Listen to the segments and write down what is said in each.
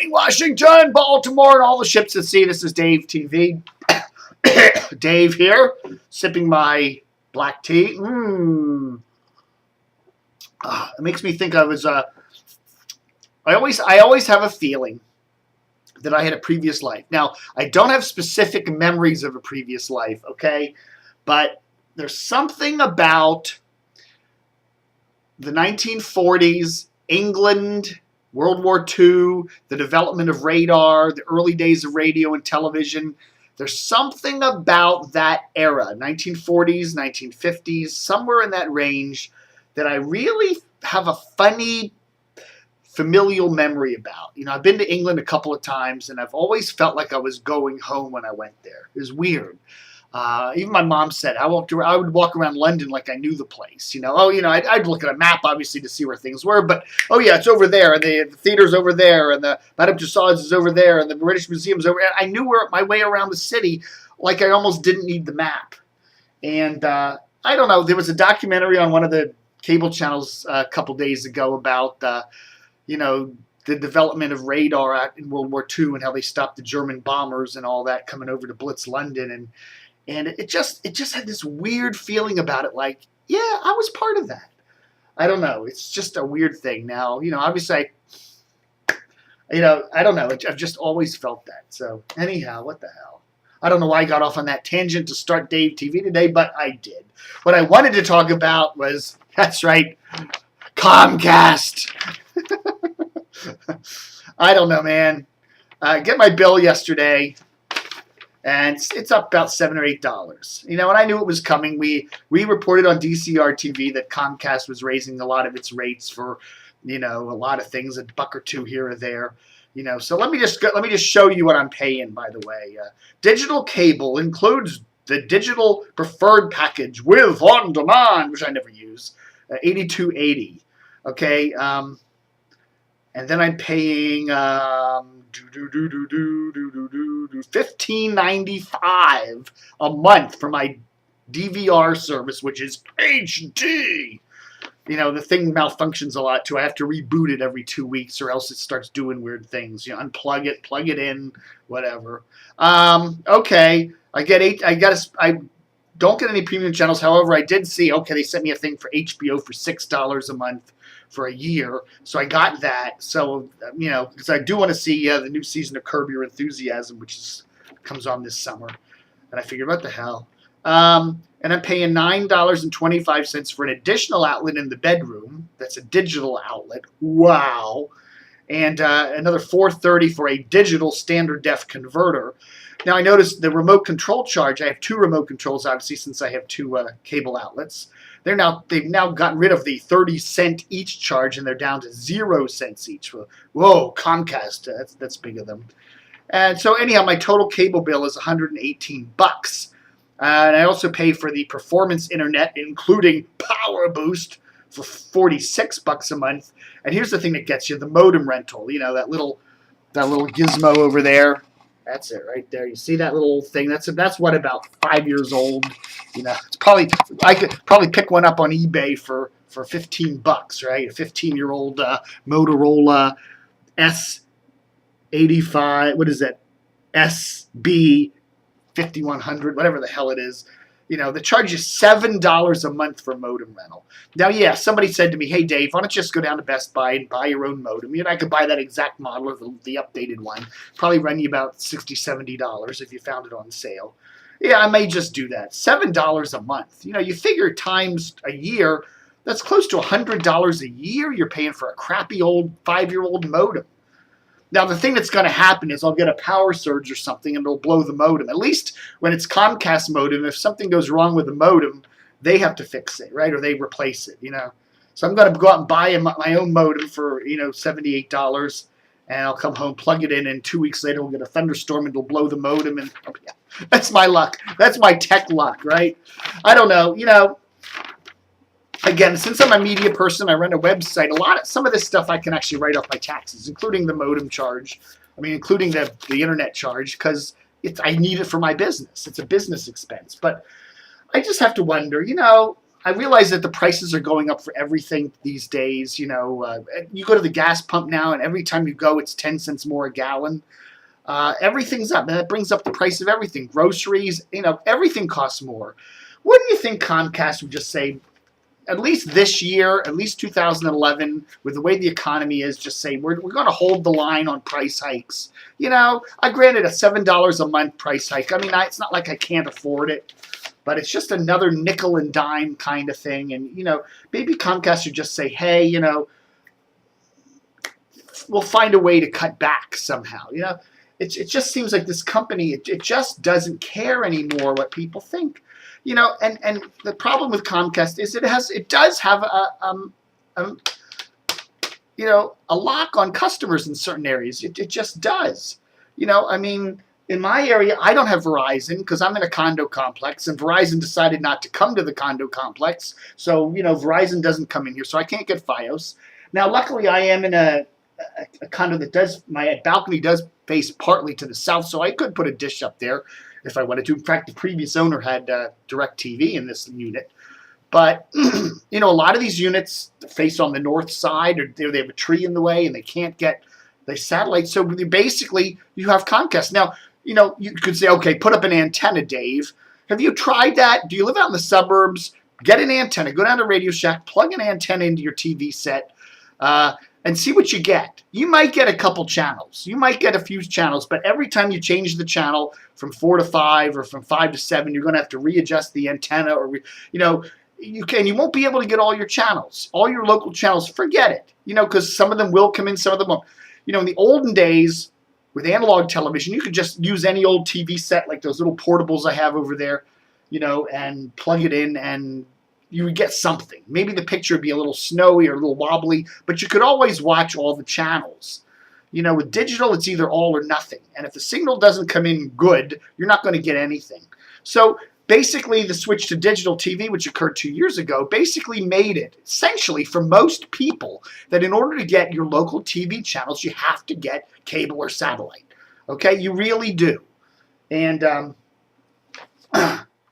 morning, Washington, Baltimore, and all the ships at sea. This is Dave TV. Dave here, sipping my black tea. It makes me think I was. I always have a feeling that I had a previous life. Now, I don't have specific memories of a previous life, okay? But there's something about the 1940s, England, World War II, the development of radar, the early days of radio and television. There's something about that era, 1940s, 1950s, somewhere in that range, that I really have a funny familial memory about. You know, I've been to England a couple of times, and I've always felt like I was going home when I went there. It was weird. Even my mom said I would walk around London like I knew the place. You know, I'd look at a map obviously to see where things were, but oh yeah, it's over there, and the theater's over there, and the Madame Tussauds is over there, and the British Museum's over there. I knew my way around the city like I almost didn't need the map. And I don't know. There was a documentary on one of the cable channels a couple days ago about the development of radar in World War II and how they stopped the German bombers and all that coming over to blitz London. And it just had this weird feeling about it, like, yeah, I was part of that. I don't know. It's just a weird thing. Now, obviously, I don't know. I've just always felt that. So anyhow, what the hell? I don't know why I got off on that tangent to start Dave TV today, but I did. What I wanted to talk about was, that's right, Comcast. I don't know, man. Get my bill yesterday. And it's up about $7 or $8. And I knew it was coming. We reported on DCR TV that Comcast was raising a lot of its rates for, a lot of things, $1 or $2 here or there. So let me just show you what I'm paying. By the way, digital cable includes the digital preferred package with on demand, which I never use, $82.80. Okay, and then I'm paying $15.95 a month for my DVR service, which is HD. The thing malfunctions a lot too. I have to reboot it every 2 weeks, or else it starts doing weird things. Unplug it, plug it in, whatever. Okay, I don't get any premium channels. However, I did see. Okay, they sent me a thing for HBO for $6 a month for a year, so I got that. So because I do want to see the new season of Curb Your Enthusiasm, which comes on this summer, and I figured, what the hell? And I'm paying $9.25 for an additional outlet in the bedroom. That's a digital outlet. Wow. And another $4.30 for a digital standard def converter. Now I noticed the remote control charge. I have 2 remote controls, obviously, since I have 2 cable outlets. They've now gotten rid of the 30-cent each charge, and they're down to 0 cents each. Whoa, Comcast, that's big of them. And so anyhow, my total cable bill is $118. And I also pay for the performance internet, including Power Boost, for $46 a month. And here's the thing that gets you: the modem rental. That little gizmo over there. That's it right there. You see that little thing? That's what, about 5 years old. It's probably, I could probably pick one up on eBay for $15, right? A 15-year-old Motorola S85. What is that? SB 5100, whatever the hell it is. The charge is $7 a month for modem rental. Now, yeah, somebody said to me, hey, Dave, why don't you just go down to Best Buy and buy your own modem? I could buy that exact model or the updated one. Probably run you about $60, $70 if you found it on sale. Yeah, I may just do that. $7 a month. You figure times a year, that's close to $100 a year you're paying for a crappy old 5-year-old modem. Now, the thing that's going to happen is I'll get a power surge or something, and it'll blow the modem. At least when it's Comcast modem, if something goes wrong with the modem, they have to fix it, right? Or they replace it, So I'm going to go out and buy my own modem for, $78, and I'll come home, plug it in, and 2 weeks later we'll get a thunderstorm, and it'll blow the modem, and yeah, that's my luck. That's my tech luck, right? I don't know, Again, since I'm a media person, I run a website. Some of this stuff I can actually write off my taxes, including the modem charge. Including the internet charge, because I need it for my business. It's a business expense. But I just have to wonder, I realize that the prices are going up for everything these days. You go to the gas pump now, and every time you go, it's 10 cents more a gallon. Everything's up, and that brings up the price of everything. Groceries, everything costs more. Wouldn't you think Comcast would just say, at least this year, at least 2011, with the way the economy is, just say we're going to hold the line on price hikes. I granted a $7 a month price hike. I mean, it's not like I can't afford it, but it's just another nickel and dime kind of thing. And, maybe Comcast should just say, hey, we'll find a way to cut back somehow. It just seems like this company, it just doesn't care anymore what people think. And the problem with Comcast is it does have a lock on customers in certain areas. It just does. I mean, in my area, I don't have Verizon because I'm in a condo complex, and Verizon decided not to come to the condo complex. So, Verizon doesn't come in here, so I can't get Fios. Now, luckily, I am in a condo that my balcony does face partly to the south, so I could put a dish up there if I wanted to. In fact, the previous owner had DirecTV in this unit. But, a lot of these units face on the north side, or they have a tree in the way, and they can't get the satellite. So basically, you have Comcast. Now, you could say, okay, put up an antenna, Dave. Have you tried that? Do you live out in the suburbs? Get an antenna. Go down to Radio Shack, plug an antenna into your TV set, and see what you get. You might get a couple channels. You might get a few channels, but every time you change the channel from 4 to 5 or from 5 to 7, you're going to have to readjust the antenna, or you won't be able to get all your channels, all your local channels. Forget it, because some of them will come in, some of them won't. In the olden days with analog television, you could just use any old TV set like those little portables I have over there, and plug it in, and you would get something. Maybe the picture would be a little snowy or a little wobbly, but you could always watch all the channels. With digital, it's either all or nothing. And if the signal doesn't come in good, you're not going to get anything. So basically, the switch to digital TV, which occurred 2 years ago, basically made it, essentially, for most people, that in order to get your local TV channels, you have to get cable or satellite. Okay? You really do. And,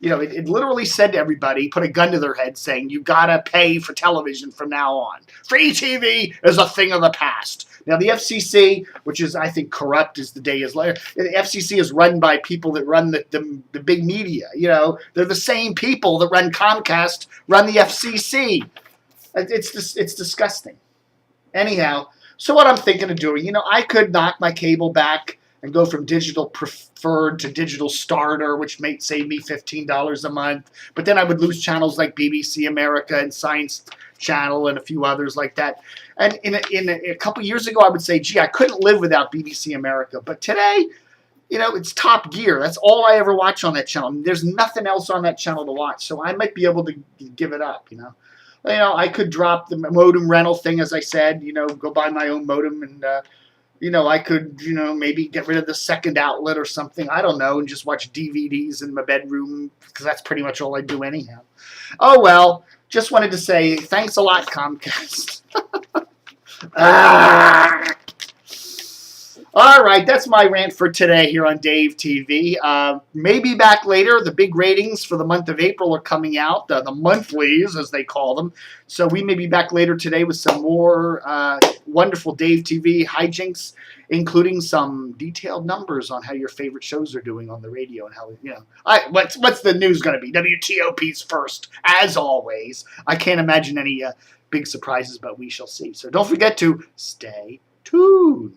it literally said to everybody, put a gun to their head saying, you got to pay for television from now on. Free TV is a thing of the past. Now, the FCC, which is, I think, corrupt as the day is later, the FCC is run by people that run the big media. They're the same people that run Comcast, run the FCC. It's disgusting. Anyhow, so what I'm thinking of doing, I could knock my cable back and go from digital preferred to digital starter, which may save me $15 a month. But then I would lose channels like BBC America and Science Channel and a few others like that. And in a couple years ago, I would say, gee, I couldn't live without BBC America. But today, it's Top Gear. That's all I ever watch on that channel. There's nothing else on that channel to watch. So I might be able to give it up, I could drop the modem rental thing, as I said, go buy my own modem, and I could, maybe get rid of the second outlet or something. I don't know, and just watch DVDs in my bedroom, because that's pretty much all I do anyhow. Oh, well, just wanted to say thanks a lot, Comcast. All right, that's my rant for today here on Dave TV. Maybe back later. The big ratings for the month of April are coming out, the monthlies, as they call them. So we may be back later today with some more wonderful Dave TV hijinks, including some detailed numbers on how your favorite shows are doing on the radio and how, what's the news going to be? WTOP's first, as always. I can't imagine any big surprises, but we shall see. So don't forget to stay tuned.